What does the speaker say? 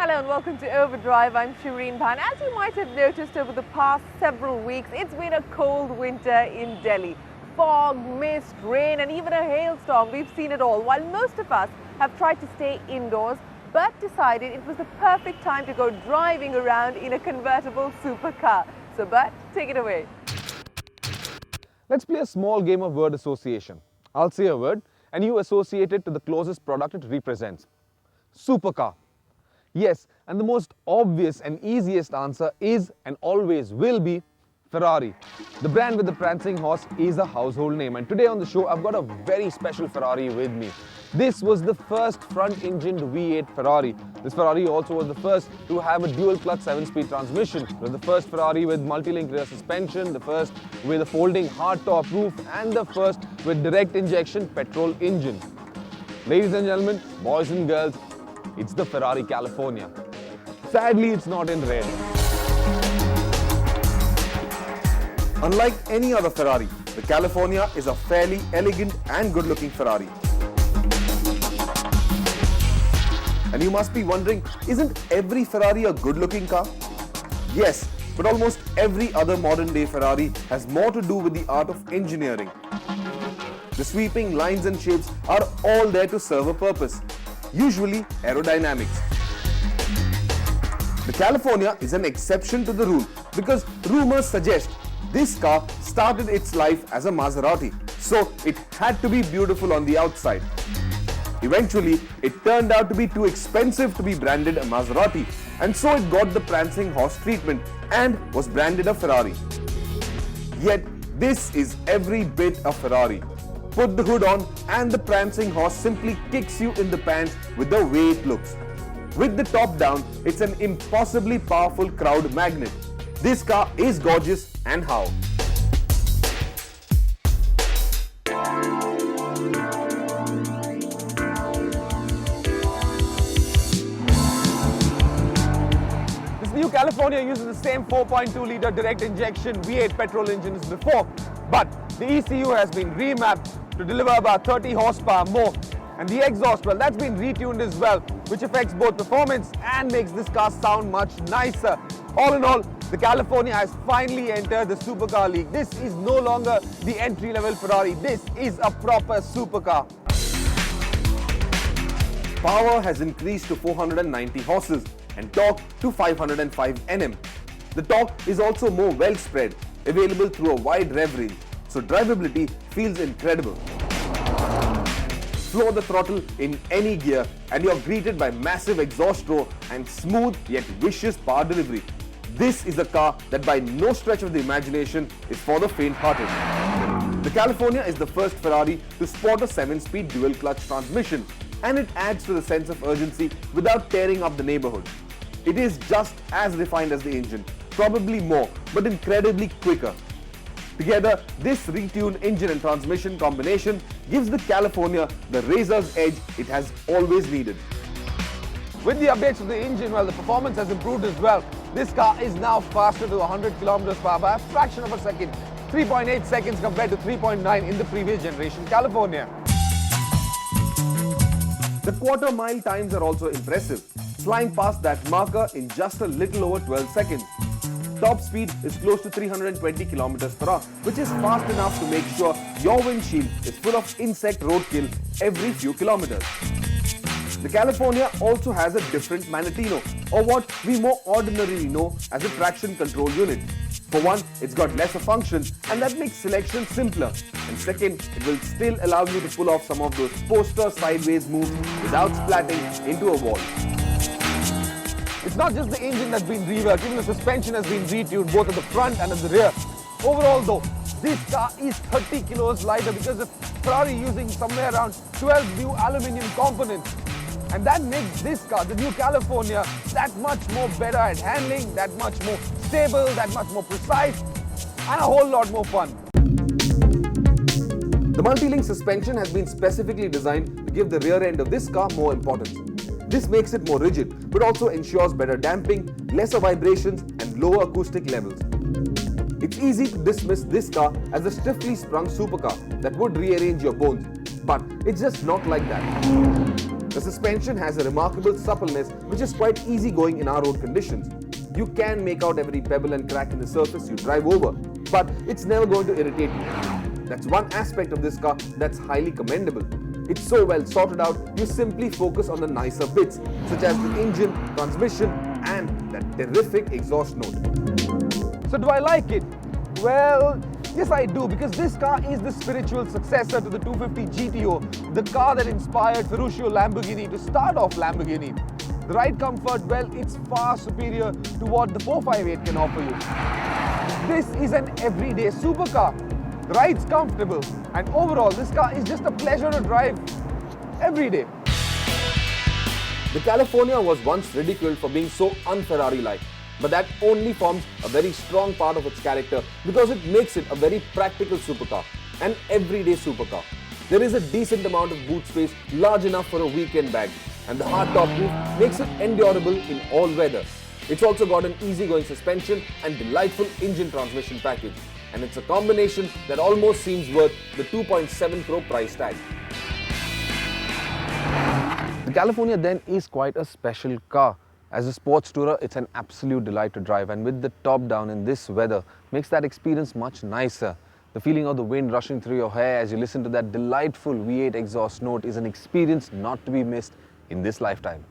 Hello and welcome to Overdrive. I'm Shereen, Bhan. As you might have noticed over the past several weeks, it's been a cold winter in Delhi. Fog, mist, rain and even a hailstorm. We've seen it all. While most of us have tried to stay indoors, but decided it was the perfect time to go driving around in a convertible supercar. So Bert, take it away. Let's play a small game of word association. I'll say a word and you associate it to the closest product it represents. Supercar. Yes, and the most obvious and easiest answer is and always will be Ferrari. The brand with the prancing horse is a household name, and today on the show I've got a very special Ferrari with me. This was the first front-engined V8 Ferrari. This Ferrari also was the first to have a dual-clutch 7-speed transmission. It was the first Ferrari with multi-link rear suspension, the first with a folding hardtop roof, and the first with direct injection petrol engine. Ladies and gentlemen, boys and girls, it's the Ferrari California. Sadly, it's not in red. Unlike any other Ferrari, the California is a fairly elegant and good-looking Ferrari. And you must be wondering, isn't every Ferrari a good-looking car? Yes, but almost every other modern-day Ferrari has more to do with the art of engineering. The sweeping lines and shapes are all there to serve a purpose, usually aerodynamics. The California is an exception to the rule because rumors suggest this car started its life as a Maserati, so it had to be beautiful on the outside. Eventually, it turned out to be too expensive to be branded a Maserati, and so it got the prancing horse treatment and was branded a Ferrari. Yet, this is every bit a Ferrari. Put the hood on and the prancing horse simply kicks you in the pants with the way it looks. With the top down, it's an impossibly powerful crowd magnet. This car is gorgeous, and how? This new California uses the same 4.2-litre direct injection V8 petrol engine as before, but the ECU has been remapped to deliver about 30 horsepower more. And the exhaust, well, that's been retuned as well, which affects both performance and makes this car sound much nicer. All in all, the California has finally entered the supercar league. This is no longer the entry-level Ferrari. This is a proper supercar. Power has increased to 490 horses and torque to 505 Nm. The torque is also more well spread, available through a wide rev range, so drivability feels incredible. Floor the throttle in any gear and you're greeted by massive exhaust roar and smooth yet vicious power delivery. This is a car that by no stretch of the imagination is for the faint-hearted. The California is the first Ferrari to sport a 7-speed dual-clutch transmission, and it adds to the sense of urgency without tearing up the neighborhood. It is just as refined as the engine, probably more, but incredibly quicker. Together, this retuned engine and transmission combination gives the California the razor's edge it has always needed. With the updates of the engine, well, the performance has improved as well. This car is now faster to 100 km per hour by a fraction of a second, 3.8 seconds compared to 3.9 in the previous generation California. The quarter-mile times are also impressive, flying past that marker in just a little over 12 seconds. Top speed is close to 320 km per hour, which is fast enough to make sure your windshield is full of insect roadkill every few kilometers. The California also has a different Manettino, or what we more ordinarily know as a traction control unit. For one, it's got lesser functions and that makes selection simpler. And second, it will still allow you to pull off some of those poster sideways moves without splatting into a wall. It's not just the engine that's been reworked, even the suspension has been retuned both at the front and at the rear. Overall though, this car is 30 kilos lighter because of Ferrari using somewhere around 12 new aluminium components. And that makes this car, the new California, that much more better at handling, that much more stable, that much more precise, and a whole lot more fun. The multi-link suspension has been specifically designed to give the rear end of this car more importance. This makes it more rigid, but also ensures better damping, lesser vibrations, and lower acoustic levels. It's easy to dismiss this car as a stiffly sprung supercar that would rearrange your bones, but it's just not like that. The suspension has a remarkable suppleness which is quite easygoing in our road conditions. You can make out every pebble and crack in the surface you drive over, but it's never going to irritate you. That's one aspect of this car that's highly commendable. It's so well sorted out, you simply focus on the nicer bits, such as the engine, transmission, and that terrific exhaust note. So do I like it? Well, yes I do, because this car is the spiritual successor to the 250 GTO, the car that inspired Ferruccio Lamborghini to start off Lamborghini. The ride comfort, well, it's far superior to what the 458 can offer you. This is an everyday supercar. The ride's comfortable, and overall this car is just a pleasure to drive every day. The California was once ridiculed for being so un-Ferrari-like, but that only forms a very strong part of its character because it makes it a very practical supercar, an everyday supercar. There is a decent amount of boot space, large enough for a weekend bag, and the hardtop roof makes it endurable in all weather. It's also got an easygoing suspension and delightful engine transmission package, and it's a combination that almost seems worth the 2.7 crore price tag. The California then is quite a special car. As a sports tourer, it's an absolute delight to drive, and with the top down in this weather makes that experience much nicer. The feeling of the wind rushing through your hair as you listen to that delightful V8 exhaust note is an experience not to be missed in this lifetime.